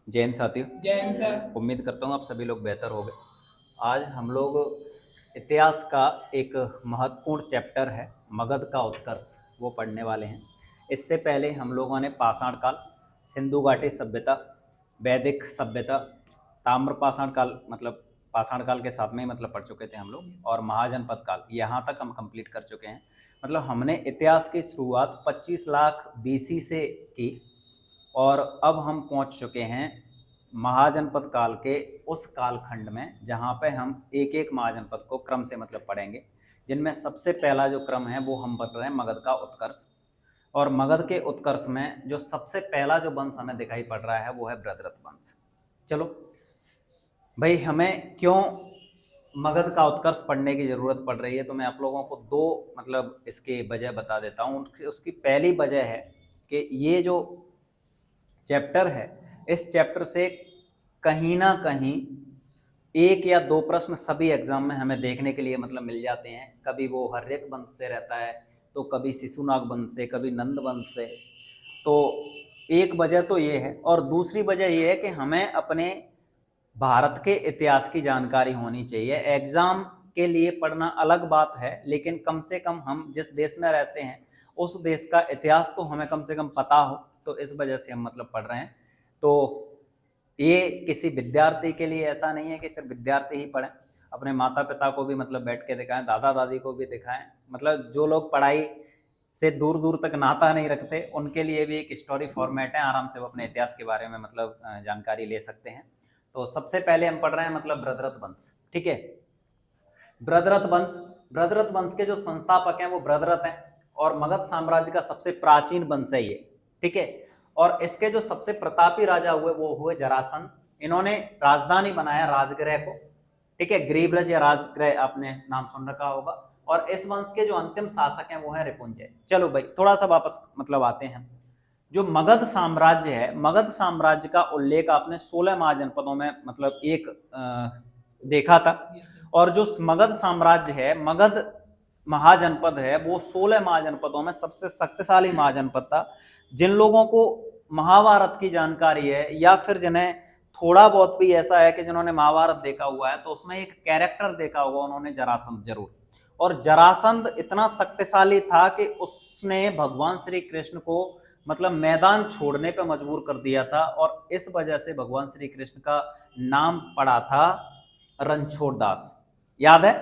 जैन साथियों, जैन सर। उम्मीद करता हूँ आप सभी लोग बेहतर हो गए। आज हम लोग इतिहास का एक महत्वपूर्ण चैप्टर है मगध का उत्कर्ष, वो पढ़ने वाले हैं। इससे पहले हम लोगों ने पाषाण काल, सिंधु घाटी सभ्यता, वैदिक सभ्यता, ताम्र पाषाण काल मतलब पाषाण काल के साथ में मतलब पढ़ चुके थे हम लोग, और महाजनपद काल यहाँ तक हम कंप्लीट कर चुके हैं। मतलब हमने इतिहास की शुरुआत 25 लाख बीसी से की और अब हम पहुंच चुके हैं महाजनपद काल के उस कालखंड में जहां पे हम एक एक महाजनपद को क्रम से मतलब पढ़ेंगे, जिनमें सबसे पहला जो क्रम है वो हम पढ़ रहे हैं मगध का उत्कर्ष। और मगध के उत्कर्ष में जो सबसे पहला जो वंश हमें दिखाई पड़ रहा है वो है बृहद्रथ वंश। चलो भाई, हमें क्यों मगध का उत्कर्ष पढ़ने की जरूरत पड़ रही है, तो मैं आप लोगों को दो मतलब इसके वजह बता देता हूँ। उसकी पहली वजह है कि ये जो चैप्टर है, इस चैप्टर से कहीं ना कहीं एक या दो प्रश्न सभी एग्जाम में हमें देखने के लिए मतलब मिल जाते हैं। कभी वो हर्यक वंश से रहता है, तो कभी शिशुनाग वंश से, कभी नंद वंश से। तो एक वजह तो ये है, और दूसरी वजह ये है कि हमें अपने भारत के इतिहास की जानकारी होनी चाहिए। एग्जाम के लिए पढ़ना अलग बात है, लेकिन कम से कम हम जिस देश में रहते हैं उस देश का इतिहास तो हमें कम से कम पता हो, तो इस वजह से हम मतलब पढ़ रहे हैं। तो ये किसी विद्यार्थी के लिए ऐसा नहीं है कि सिर्फ विद्यार्थी ही पढ़ें, अपने माता पिता को भी मतलब बैठ के दिखाएं, दादा दादी को भी दिखाएं। मतलब जो लोग पढ़ाई से दूर दूर तक नाता नहीं रखते, उनके लिए भी एक स्टोरी फॉर्मेट है, आराम से वो अपने इतिहास के बारे में मतलब जानकारी ले सकते हैं। तो सबसे पहले हम पढ़ रहे हैं मतलब बृहद्रथ वंश। ठीक है, बृहद्रथ वंश के जो संस्थापक हैं वो बृहद्रथ हैं, और मगध साम्राज्य का सबसे प्राचीन वंश है ये। ठीक है, और इसके जो सबसे प्रतापी राजा हुए वो हुए जरासंध। इन्होंने राजधानी बनाया राजगृह को। ठीक है, गृहब्रज या राजगृह आपने नाम सुन रखा होगा। और इस वंश के जो अंतिम शासक हैं वो है रिपुंजय। चलो भाई, थोड़ा सा वापस मतलब आते हैं। जो मगध साम्राज्य है, मगध साम्राज्य का उल्लेख आपने 16 महाजनपदों में मतलब एक देखा था। और जो मगध साम्राज्य है, मगध महाजनपद है, वो 16 महाजनपदों में सबसे शक्तिशाली महाजनपद था। जिन लोगों को महाभारत की जानकारी है, या फिर जिन्हें थोड़ा बहुत भी ऐसा है कि जिन्होंने महाभारत देखा हुआ है, तो उसमें एक कैरेक्टर देखा होगा उन्होंने, जरासंध जरूर। और जरासंध इतना शक्तिशाली था कि उसने भगवान श्री कृष्ण को मतलब मैदान छोड़ने पर मजबूर कर दिया था, और इस वजह से भगवान श्री कृष्ण का नाम पड़ा था रणछोड़ दास। याद है?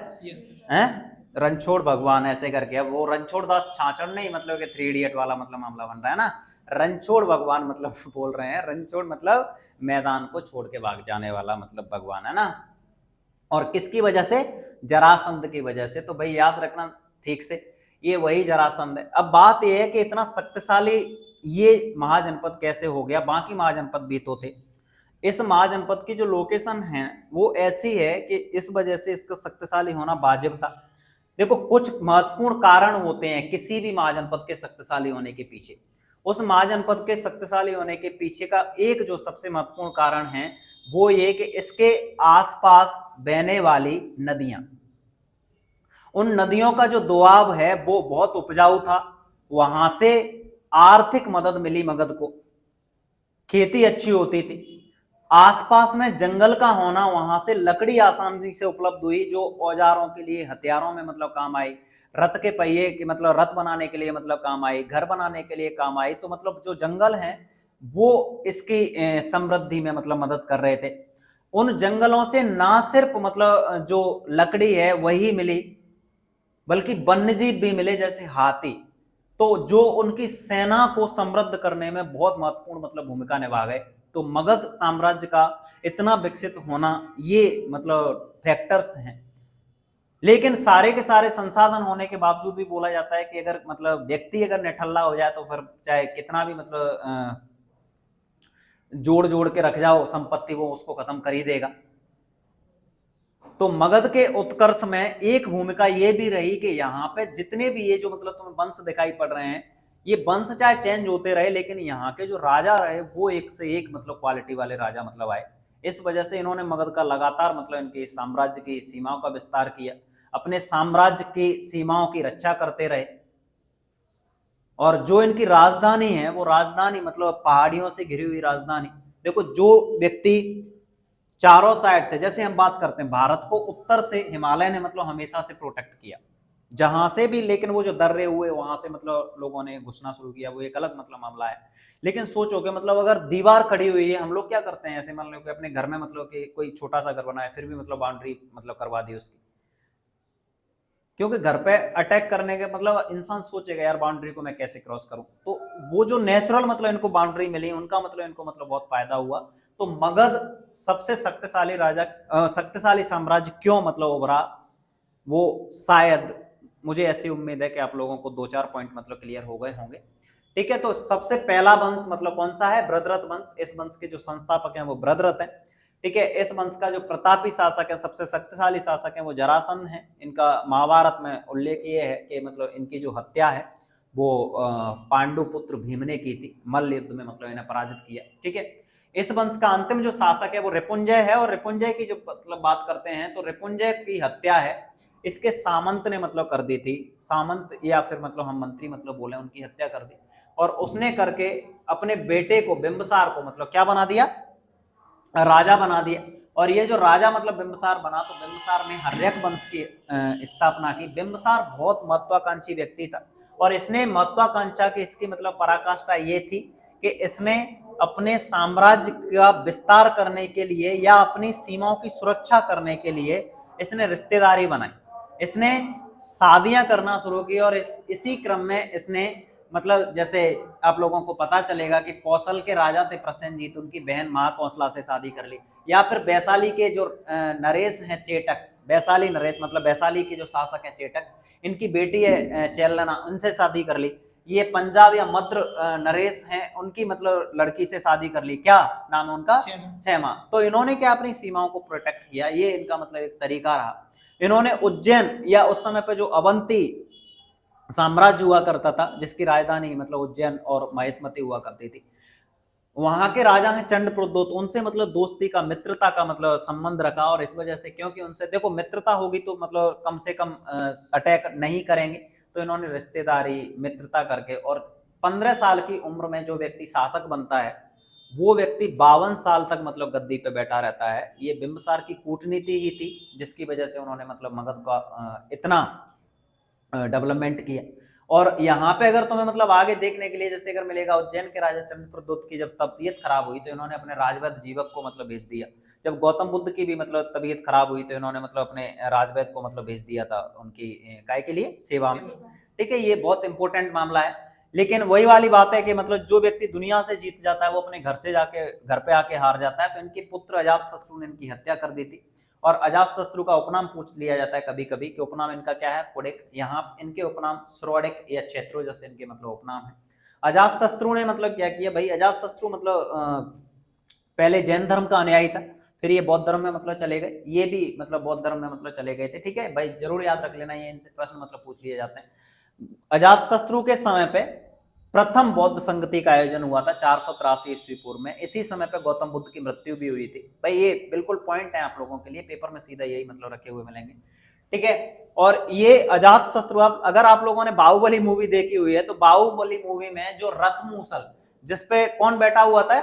हैं? रणछोड़ भगवान ऐसे करके। अब वो रणछोड़ दास छाछड़ नहीं मतलब कि 3 इडियट वाला मतलब मामला बन रहा है ना। रणछोड़ भगवान मतलब बोल रहे हैं, रणछोड़ मतलब मैदान को छोड़ के भाग जाने वाला मतलब भगवान है ना। और किसकी वजह से? जरासंध की वजह से। तो भाई याद रखना ठीक से, ये वही जरासंध है। अब बात यह है कि इतना शक्तिशाली ये महाजनपद कैसे हो गया, बाकी महाजनपद भी तो थे। इस महाजनपद की जो लोकेशन है वो ऐसी है कि इस वजह से इसका शक्तिशाली होना वाजिब था। देखो, कुछ महत्वपूर्ण कारण होते हैं किसी भी महाजनपद के शक्तिशाली होने के पीछे। उस महाजनपद के शक्तिशाली होने के पीछे का एक जो सबसे महत्वपूर्ण कारण है वो ये कि इसके आसपास बहने वाली नदियां, उन नदियों का जो दोआब है वो बहुत उपजाऊ था। वहां से आर्थिक मदद मिली मगध को, खेती अच्छी होती थी। आसपास में जंगल का होना, वहां से लकड़ी आसानी से उपलब्ध हुई, जो औजारों के लिए, हथियारों में मतलब काम आई। रथ के पहिए की मतलब रथ बनाने के लिए मतलब काम आई, घर बनाने के लिए काम आई। तो मतलब जो जंगल हैं वो इसकी समृद्धि में मतलब मदद कर रहे थे। उन जंगलों से ना सिर्फ मतलब जो लकड़ी है वही मिली, बल्कि वन्यजीव भी मिले जैसे हाथी। तो जो उनकी सेना को समृद्ध करने में बहुत महत्वपूर्ण मतलब भूमिका निभा गए। तो मगध साम्राज्य का इतना विकसित होना ये मतलब फैक्टर्स हैं। लेकिन सारे के सारे संसाधन होने के बावजूद भी बोला जाता है कि अगर मतलब व्यक्ति अगर निठल्ला हो जाए तो फिर चाहे कितना भी मतलब जोड़ जोड़ के रख जाओ संपत्ति, वो उसको खत्म कर ही देगा। तो मगध के उत्कर्ष में एक भूमिका ये भी रही कि यहाँ पे जितने भी ये जो मतलब तुम्हें वंश दिखाई पड़ रहे हैं, ये वंश चाहे चेंज होते रहे, लेकिन यहाँ के जो राजा रहे वो एक से एक मतलब क्वालिटी वाले राजा मतलब आए। इस वजह से इन्होंने मगध का लगातार मतलब इनके साम्राज्य की सीमाओं का विस्तार किया, अपने साम्राज्य की सीमाओं की रक्षा करते रहे। और जो इनकी राजधानी है वो राजधानी मतलब पहाड़ियों से घिरी हुई राजधानी, देखो जो व्यक्ति चारों साइड से, जैसे हम बात करते हैं भारत को उत्तर से हिमालय ने मतलब हमेशा से प्रोटेक्ट किया जहां से भी, लेकिन वो जो दर्रे हुए वहां से मतलब लोगों ने घुसना शुरू किया, वो एक अलग मतलब मामला है। लेकिन सोचो कि मतलब अगर दीवार खड़ी हुई है, हम लोग क्या करते हैं ऐसे, मान लो कि अपने घर में मतलब कि कोई छोटा सा घर बनाया फिर भी मतलब बाउंड्री मतलब करवा दी उसकी, क्योंकि घर पे अटैक करने के मतलब इंसान सोचेगा यार बाउंड्री को मैं कैसे क्रॉस करूं, तो वो जो नेचुरल मतलब इनको बाउंड्री मिली उनका मतलब इनको मतलब बहुत फायदा हुआ। तो मगध सबसे शक्तिशाली राजा, शक्तिशाली साम्राज्य क्यों मतलब उभरा, वो शायद मुझे ऐसी उम्मीद है कि आप लोगों को 2-4 पॉइंट मतलब क्लियर हो गए होंगे। ठीक है, तो सबसे पहला वंश मतलब कौन सा है, बृहद्रथ वंश। इस वंश के जो संस्थापक हैं वो बृहद्रथ हैं। ठीक है, इस वंश का जो प्रतापी शासक है, सबसे शक्तिशाली शासक है वो जरासंध है। इनका महाभारत में उल्लेख ये है कि मतलब इनकी जो हत्या है वो पांडु पुत्र भीम ने की थी, मल्ल युद्ध में मतलब इन्हें पराजित किया। ठीक है, इस वंश का अंतिम जो शासक है वो रिपुंजय है, और रिपुंजय की जो मतलब बात करते हैं तो रिपुंजय की हत्या है इसके सामंत ने मतलब कर दी थी, सामंत या फिर मतलब हम मंत्री मतलब बोले, उनकी हत्या कर दी, और उसने करके अपने बेटे को बिंबिसार को मतलब क्या बना दिया, राजा बना दिया। और ये जो राजा मतलब बिंबिसार बना, तो बिंबिसार ने हर्यक वंश की स्थापना की। बिंबिसार बहुत महत्वाकांक्षी व्यक्ति था, और इसने महत्वाकांक्षा की इसकी मतलब पराकाष्ठा ये थी कि इसने अपने साम्राज्य का विस्तार करने के लिए या अपनी सीमाओं की सुरक्षा करने के लिए इसने रिश्तेदारी बनाई, इसने शादियां करना शुरू की, और इसी क्रम में इसने मतलब जैसे आप लोगों को पता चलेगा कि कौशल के राजा थे प्रसेनजीत, उनकी बहन महाकौशला से शादी कर ली, या फिर वैशाली के जो नरेश हैं चेटक, वैशाली नरेश मतलब वैशाली के जो शासक हैं चेटक, इनकी बेटी है चेलना, उनसे शादी कर ली। ये पंजाब या मद्र नरेश हैं, उनकी मतलब लड़की से शादी कर ली, क्या नाम है उनका, क्षमा। तो इन्होंने क्या अपनी सीमाओं को प्रोटेक्ट किया, ये इनका मतलब एक तरीका रहा। इन्होंने उज्जैन या उस समय पे जो अवंती साम्राज्य हुआ करता था, जिसकी राजधानी मतलब उज्जैन और महेशमती हुआ करती थी, वहां के राजा हैं चंद्रप्रद्योत, उनसे मतलब दोस्ती का, मित्रता का मतलब संबंध रखा। और इस वजह से, क्योंकि उनसे देखो मित्रता होगी तो मतलब कम से कम अटैक नहीं करेंगे, तो इन्होंने रिश्तेदारी मित्रता करके, और 15 साल की उम्र में जो व्यक्ति शासक बनता है वो व्यक्ति 52 साल तक मतलब गद्दी पे बैठा रहता है। ये बिंबिसार की कूटनीति ही थी जिसकी वजह से उन्होंने मतलब मगध का इतना डेवलपमेंट किया। और यहाँ पे अगर तुम्हें मतलब आगे देखने के लिए जैसे अगर मिलेगा, उज्जैन के राजा चंद्रप्रद्योत की जब तबीयत खराब हुई तो इन्होंने अपने राजवैद्य जीवक को मतलब भेज दिया। जब गौतम बुद्ध की भी मतलब तबीयत खराब हुई तो इन्होंने मतलब अपने राजवैद्य को मतलब भेज दिया था उनकी काय के लिए, सेवा में। ठीक है, ये बहुत इंपॉर्टेंट मामला है। लेकिन वही वाली बात है कि मतलब जो व्यक्ति दुनिया से जीत जाता है वो अपने घर से जाके घर पे आके हार जाता है। तो इनके पुत्र अजातशत्रु ने इनकी हत्या कर दी थी, और अजातशत्रु का उपनाम पूछ लिया जाता है कभी कभी कि उपनाम इनका क्या है, कुडिक। यहाँ इनके उपनाम स्रोडिक या चैत्रो जैसे इनके मतलब उपनाम है। अजातशत्रु ने मतलब क्या किया भाई, अजातशत्रु मतलब पहले जैन धर्म का अनुयायी था, फिर ये बौद्ध धर्म में मतलब चले गए, ये भी मतलब बौद्ध धर्म में मतलब चले गए थे। ठीक है भाई, जरूर याद रख लेना, ये इनसे प्रश्न मतलब पूछ लिए जाते हैं। अजातशत्रु के समय पे प्रथम बौद्ध संगति का आयोजन हुआ था 483 ईस्वी पूर्व में। इसी समय पे गौतम बुद्ध की मृत्यु भी हुई थी। भाई ये बिल्कुल पॉइंट है आप लोगों के लिए, पेपर में सीधा यही मतलब रखे हुए मिलेंगे। ठीक है, और ये अजातशत्रु, अगर आप लोगों ने बाहुबली मूवी देखी हुई है तो बाहुबली मूवी में जो रथ मूसल जिसपे कौन बैठा हुआ था,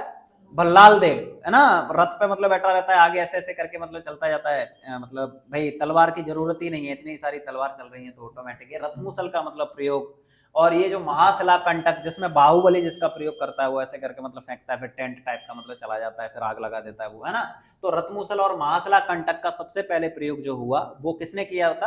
भल्लाल देव है ना, रथ पे मतलब बैठा रहता है, आगे ऐसे ऐसे करके मतलब चलता जाता है। मतलब भाई तलवार की जरूरत ही नहीं है, इतनी सारी तलवार चल रही है तो ऑटोमेटिक रथ मूसल का मतलब प्रयोग। और ये जो महाशिला कंटक जिसमें बाहुबली जिसका प्रयोग करता है वो ऐसे करके मतलब फेंकता है, फिर टेंट टाइप का मतलब चला जाता है, फिर आग लगा देता है वो, है ना। तो रथमूसल और महाशिला कंटक का सबसे पहले प्रयोग जो हुआ वो किसने किया होता,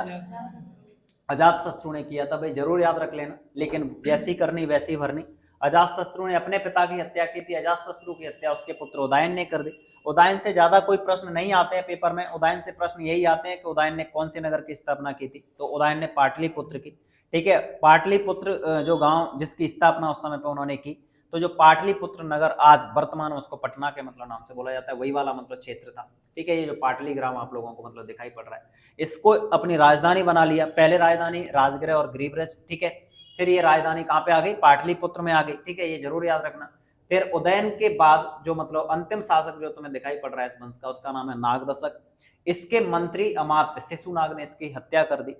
अजातशत्रु ने किया था। भाई जरूर याद रख लेना, लेकिन जैसी करनी वैसी भरनी। अजातशत्रु ने अपने पिता की हत्या की थी, अजातशत्रु की हत्या उसके पुत्र उदयन ने कर दी। उदयन से ज्यादा कोई प्रश्न नहीं आते हैं पेपर में, उदयन से प्रश्न यही आते हैं कि उदयन ने कौन से नगर की स्थापना की थी, तो उदयन ने पाटलिपुत्र की। ठीक है, पाटलिपुत्र जो गांव जिसकी स्थापना उस समय पे उन्होंने की, तो जो पाटलिपुत्र नगर आज वर्तमान में उसको पटना के मतलब नाम से बोला जाता है, वही वाला मतलब क्षेत्र था। ठीक है, ये जो पाटली ग्राम आप लोगों को मतलब दिखाई पड़ रहा है, इसको अपनी राजधानी बना लिया। पहले राजधानी राजगृह और ग्रीवरज, ठीक है, फिर ये राजधानी कहाँ पे आ गई, पाटलिपुत्र में आ गई। ठीक है, ये जरूर याद रखना। फिर उदयन के बाद जो मतलब अंतिम शासक जो तुम्हें दिखाई पड़ रहा है इस वंश का, उसका नाम है नागदशक। इसके मंत्री अमात्य शिशुनाग ने इसकी हत्या कर दी।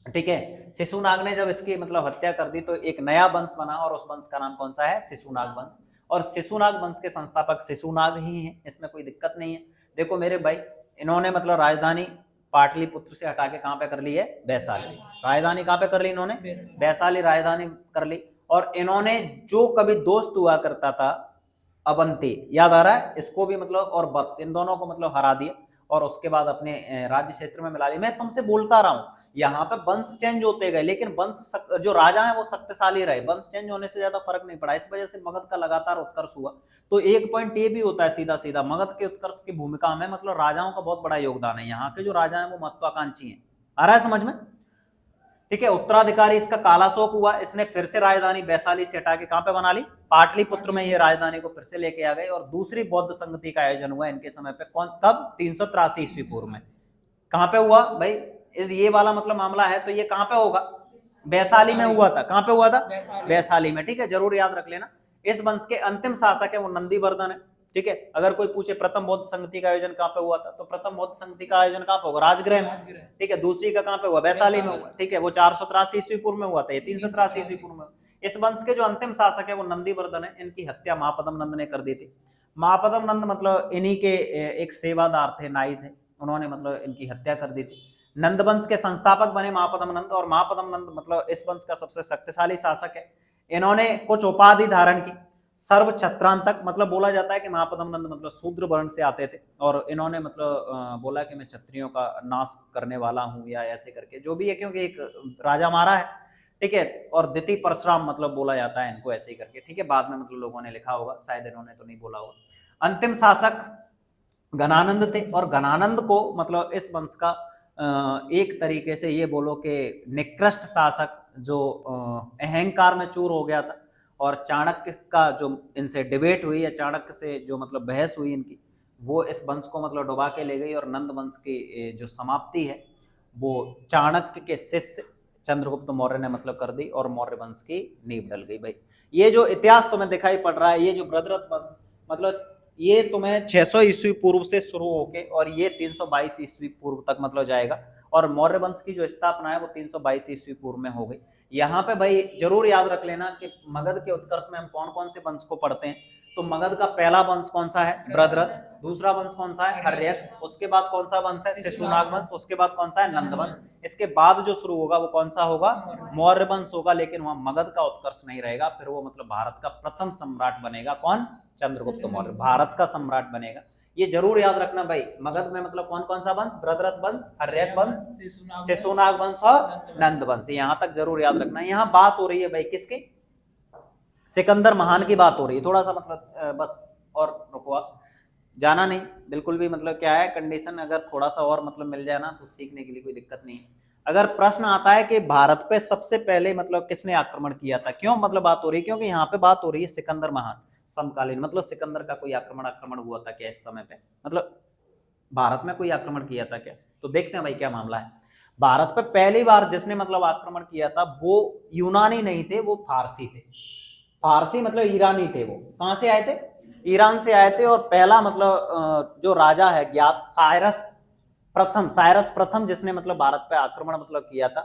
ठीक है, शिशुनाग ने जब इसकी मतलब हत्या कर दी तो एक नया वंश बना, और उस वंश का नाम कौन सा है, शिशुनाग वंश। और शिशुनाग वंश के संस्थापक शिशुनाग ही हैं, इसमें कोई दिक्कत नहीं है। देखो मेरे भाई, इन्होंने मतलब राजधानी पाटलिपुत्र से हटा के कहां पे कर ली है, वैशाली। राजधानी कहां पे कर ली इन्होंने, वैशाली राजधानी कर ली। और इन्होंने जो कभी दोस्त हुआ करता था अवंती, याद आ रहा है, इसको भी मतलब और वत्स, इन दोनों को मतलब हरा दिया और उसके बाद अपने राज्य क्षेत्र में मिला लिया। मैं तुमसे बोलता रहा हूं, यहाँ पे वंश चेंज होते गए लेकिन वंश जो राजा है वो शक्तिशाली रहे, वंश चेंज होने से ज्यादा फर्क नहीं पड़ा। इस वजह से मगध का लगातार उत्कर्ष हुआ। तो एक पॉइंट ये भी होता है सीधा सीधा, मगध के उत्कर्ष की भूमिका में मतलब राजाओं का बहुत बड़ा योगदान है। यहाँ के जो राजा है वो महत्वाकांक्षी है। आ रहा है समझ में, ठीक है। उत्तराधिकारी इसका कालाशोक हुआ, इसने फिर से राजधानी वैशाली से हटा के कहां पे बना ली, पाटलिपुत्र में ये राजधानी को फिर से लेके आ गए। और दूसरी बौद्ध संगति का आयोजन हुआ इनके समय पे, कौन, कब, 383 ईस्वी पूर्व में। कहां पे हुआ भाई, इस ये वाला मतलब मामला है तो ये कहां पे होगा, वैशाली में हुआ था। कहां पे हुआ था, वैशाली में, ठीक है, जरूर याद रख लेना। इस वंश के अंतिम शासक है वो नंदीवर्धन है, ठीक है। अगर कोई पूछे प्रथम बौद्ध संगति का आयोजन कहां पे हुआ था, तो प्रथम बौद्ध संगति का आयोजन कहां पे होगा, राजगृह में, ठीक है। दूसरी का कहां पे हुआ, वैशाली में हुआ, ठीक है। वो 483 ईस्वी पूर्व में हुआ था, ये 383 ईस्वी पूर्व में। इस वंश के जो अंतिम शासक है वो नंदीवर्धन है। इनकी हत्या महापद्म नंद ने कर दी थी। महापद्म नंद मतलब इन्हीं के एक सेवादार थे, नाई थे, उन्होंने मतलब इनकी हत्या कर दी थी। नंद वंश के संस्थापक बने महापद्म नंद, और महापद्म नंद मतलब इस वंश का सबसे शक्तिशाली शासक है। इन्होंने कुछ उपाधि धारण की, सर्व छत्रांतक, मतलब बोला जाता है कि महापद्म नंद मतलब शूद्र वर्ण से आते थे और इन्होंने मतलब बोला कि मैं क्षत्रियों का नाश करने वाला हूं या ऐसे करके, जो भी है, क्योंकि एक राजा मारा है, ठीक है। और द्वितीय परशुराम मतलब बोला जाता है इनको, ऐसे ही करके, ठीक है। बाद में मतलब लोगों ने लिखा होगा, शायद इन्होंने तो नहीं बोला होगा। अंतिम शासक घनानंद थे, और घनानंद को मतलब इस वंश का एक तरीके से ये बोलो कि निकृष्ट शासक, जो अहंकार में चूर हो गया था। और चाणक्य का जो इनसे डिबेट हुई या चाणक्य से जो मतलब बहस हुई इनकी, वो इस वंश को मतलब डुबा के ले गई। और नंद वंश की जो समाप्ति है वो चाणक्य के शिष्य चंद्रगुप्त मौर्य ने मतलब कर दी, और मौर्य वंश की नींव डल गई। भाई ये जो इतिहास तुम्हें दिखाई पड़ रहा है, ये जो बृहद्रथ वंश मतलब ये तुम्हें 600 ईस्वी पूर्व से शुरू होके और ये 322 ईस्वी पूर्व तक मतलब जाएगा। और मौर्य वंश की जो स्थापना है वो 322 ईस्वी पूर्व में हो गई। यहाँ पे भाई जरूर याद रख लेना कि मगध के उत्कर्ष में हम कौन कौन से वंश को पढ़ते हैं। तो मगध का पहला वंश कौन सा है, बृहद्रथ। दूसरा वंश कौन सा है, हर्यक। उसके बाद कौन सा वंश है, शिशुनाग वंश। उसके बाद कौन सा है, नंद वंश। इसके बाद जो शुरू होगा वो कौन सा होगा, मौर्य वंश होगा। लेकिन वहां मगध का उत्कर्ष नहीं रहेगा, फिर वो मतलब भारत का प्रथम सम्राट बनेगा, कौन, चंद्रगुप्त मौर्य, भारत का सम्राट बनेगा। ये जरूर याद रखना भाई। मगध में मतलब कौन कौन सा वंश, बृहद्रथ वंश, हर्यक वंश, शिशुनाग वंश और नंद वंश। यहां तक जरूर याद रखना। यहाँ बात हो रही है भाई किसकी, सिकंदर महान की बात हो रही है। थोड़ा सा मतलब बस और रुको, आप जाना नहीं बिल्कुल भी। मतलब क्या है कंडीशन, अगर थोड़ा सा और मतलब मिल जाए ना तो सीखने के लिए कोई दिक्कत नहीं है। अगर प्रश्न आता है कि भारत पे सबसे पहले मतलब किसने आक्रमण किया था, क्यों मतलब बात हो रही है, क्योंकि यहाँ पे बात हो रही है सिकंदर महान समकालीन, मतलब सिकंदर का कोई आक्रमण हुआ था क्या इस समय पे, मतलब भारत में कोई आक्रमण किया था क्या। तो देखते हैं भाई क्या मामला है। भारत पे पहली बार जिसने मतलब आक्रमण किया था वो यूनानी नहीं थे, वो फारसी थे। फारसी मतलब ईरानी थे। वो कहां से आए थे, ईरान से आए थे। और पहला मतलब जो राजा है ज्ञात, साइरस प्रथम जिसने मतलब भारत पे आक्रमण मतलब किया था।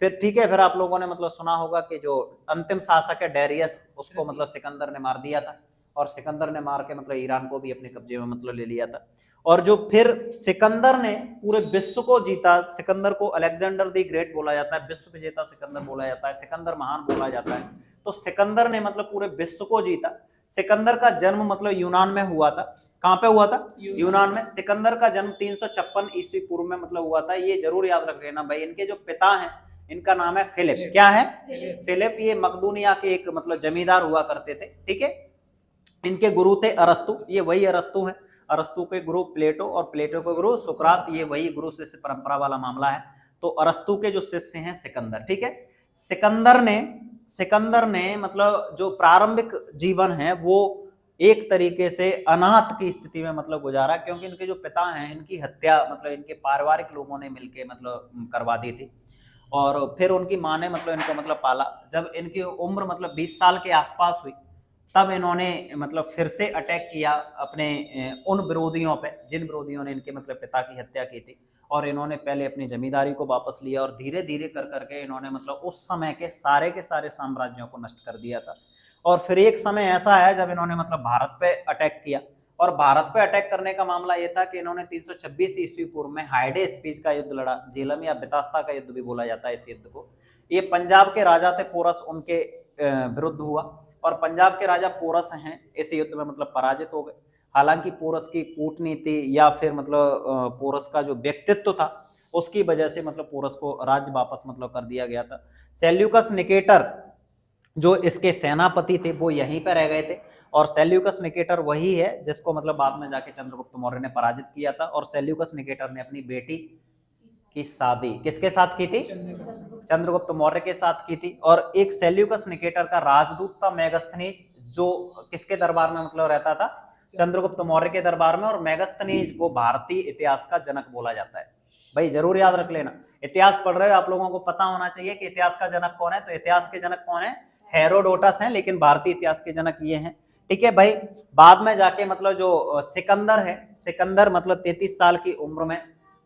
फिर ठीक है, फिर आप लोगों ने मतलब सुना होगा कि जो अंतिम शासक है डेरियस, उसको मतलब सिकंदर ने मार दिया था। और सिकंदर ने मार के मतलब ईरान को भी अपने कब्जे में मतलब ले लिया था। और जो फिर सिकंदर ने पूरे विश्व को जीता, सिकंदर को अलेक्जेंडर द ग्रेट बोला जाता है, विश्व विजेता सिकंदर बोला जाता है, सिकंदर महान बोला जाता है। तो सिकंदर ने मतलब पूरे विश्व को जीता। सिकंदर का जन्म मतलब यूनान में हुआ था। कहां पे हुआ था, यूनान में। सिकंदर का जन्म 356 ईस्वी पूर्व में मतलब हुआ था। ये जरूर याद रख लेना भाई। इनके जो पिता हैं इनका नाम है फिलिप। क्या है, फिलिप। ये मकदूनिया के एक मतलब जमींदार हुआ करते थे, ठीक है। इनके गुरु थे अरस्तु, ये वही अरस्तु है। अरस्तु के गुरु प्लेटो, और प्लेटो के गुरु सुकरात, ये वही गुरु शिष्य परंपरा वाला मामला है। तो अरस्तु के जो शिष्य हैं सिकंदर, ठीक है। सिकंदर ने मतलब जो प्रारंभिक जीवन है वो एक तरीके से अनाथ की स्थिति में मतलब गुजारा, क्योंकि इनके जो पिता हैं इनकी हत्या मतलब इनके पारिवारिक लोगों ने मिलके मतलब करवा दी थी। और फिर उनकी माँ ने मतलब इनको मतलब पाला। जब इनकी उम्र मतलब 20 साल के आसपास हुई तब इन्होंने मतलब फिर से अटैक किया अपने उन विरोधियों पे जिन विरोधियों ने इनके मतलब पिता की हत्या की थी। और इन्होंने पहले अपनी जमींदारी को वापस लिया और धीरे धीरे कर करके इन्होंने मतलब उस समय के सारे साम्राज्यों को नष्ट कर दिया था। और फिर एक समय ऐसा आया जब इन्होंने मतलब भारत पे अटैक किया, और भारत पे अटैक करने का मामला ये था कि इन्होंने 326 ईस्वी पूर्व में हाइडे स्पीच का युद्ध लड़ा, झेलम या बितास्ता का युद्ध भी बोला जाता है इस युद्ध को। ये पंजाब के राजा थे पोरस, उनके विरुद्ध हुआ, और पंजाब के राजा पोरस हैं इस युद्ध में मतलब पराजित हो गए। हालांकि पोरस की कूटनीति या फिर मतलब पोरस का जो व्यक्तित्व था उसकी वजह से मतलब पोरस को राज्य वापस मतलब कर दिया गया था। सेल्यूकस निकेटर जो इसके सेनापति थे वो यहीं पर रह गए थे, और सेल्यूकस निकेटर वही है जिसको मतलब बाद में जाके चंद्रगुप्त मौर्य ने पराजित किया था। और सेल्यूकस निकेटर ने अपनी बेटी की शादी किसके साथ की थी? चंद्रगुप्त मौर्य के साथ की थी। और एक सेल्यूकस निकेटर का राजदूत था मेगस्थनीज, जो किसके दरबार में मतलब रहता था? चंद्रगुप्त मौर्य के दरबार में। और मेगस्थनीज को भारतीय इतिहास का जनक बोला जाता है। भाई जरूर याद रख लेना, इतिहास पढ़ रहे हो आप लोगों को पता होना चाहिए कि इतिहास का जनक कौन है। तो इतिहास के जनक कौन है? हेरोडोटस हैं, लेकिन भारतीय इतिहास के जनक ये हैं। ठीक है भाई। बाद में जाके मतलब जो सिकंदर है, सिकंदर मतलब 33 साल की उम्र में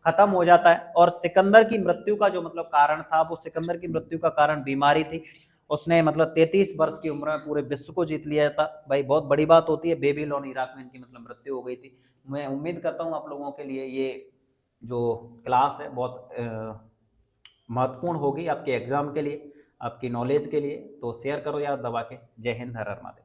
खत्म हो जाता है। और सिकंदर की मृत्यु का जो मतलब कारण था, वो सिकंदर की मृत्यु का कारण बीमारी थी। उसने मतलब 33 वर्ष की उम्र में पूरे विश्व को जीत लिया था। भाई बहुत बड़ी बात होती है, बेबीलोन इराक में इनकी मतलब मृत्यु हो गई थी। मैं उम्मीद करता हूँ आप लोगों के लिए ये जो क्लास है बहुत महत्वपूर्ण होगी आपके एग्जाम के लिए, आपकी नॉलेज के लिए। तो शेयर करो यार दबा के। जय हिंद, हर हर महादेव।